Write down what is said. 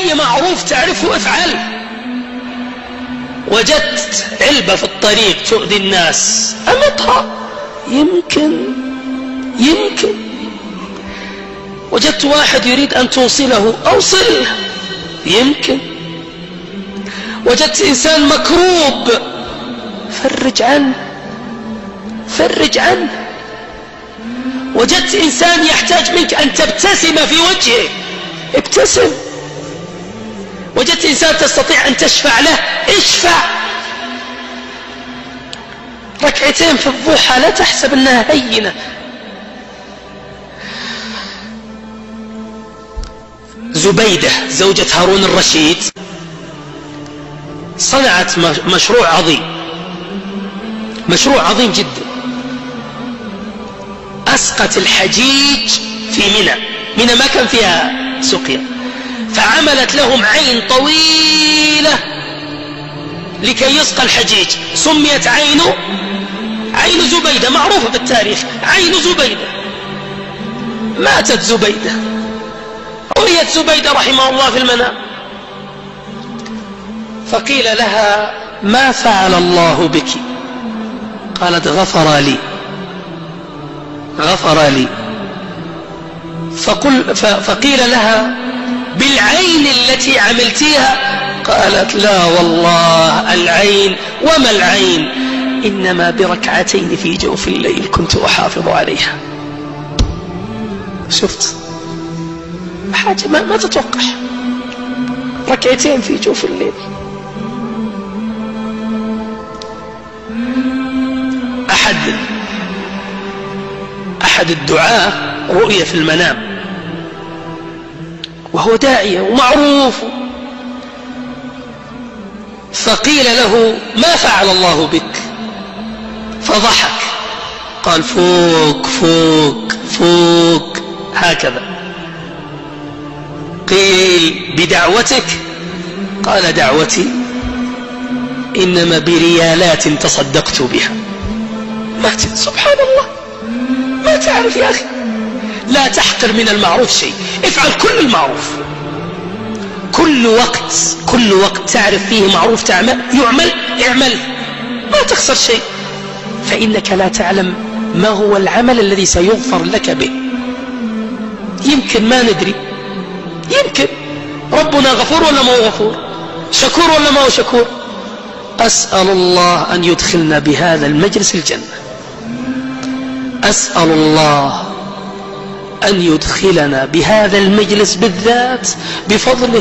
أي معروف تعرفه افعل. وجدت علبة في الطريق تؤذي الناس أمطها، يمكن. وجدت واحد يريد أن توصله، أوصله، يمكن. وجدت إنسان مكروب، فرج عنه. وجدت إنسان يحتاج منك أن تبتسم في وجهه، ابتسم. وجدت إنسان تستطيع أن تشفع له، اشفع. ركعتين في الضحى لا تحسب أنها هينة. زبيدة زوجة هارون الرشيد صنعت مشروع عظيم جدا. أسقت الحجيج في منى ما كان فيها سقيا، فعملت لهم عين طويلة لكي يسقى الحجيج. سميت عين زبيدة، معروفة في التاريخ، عين زبيدة. ماتت زبيدة، رؤيت زبيدة رحمه الله في المنام، فقيل لها: ما فعل الله بك؟ قالت: غفر لي. فقيل لها: بالعين التي عملتيها؟ قالت: لا والله، العين وما العين، إنما بركعتين في جوف الليل كنت أحافظ عليها. شفت حاجة ما تتوقع، ركعتين في جوف الليل. أحد الدعاة رؤية في المنام وهو داعية ومعروف، فقيل له: ما فعل الله بك؟ فضحك، قال: فوق هكذا. قيل: بدعوتك؟ قال: دعوتي إنما بريالات تصدقت بها. سبحان الله، ما تعرف يا أخي. لا تحقر من المعروف شيء، افعل كل المعروف. كل وقت تعرف فيه معروف يعمل، اعمل، ما تخسر شيء. فإنك لا تعلم ما هو العمل الذي سيغفر لك به. يمكن ما ندري، يمكن ربنا غفور ولا ما هو غفور، شكور ولا ما هو شكور. أسأل الله أن يدخلنا بهذا المجلس الجنة. أسأل الله أن يدخلنا بهذا المجلس بالذات بفضله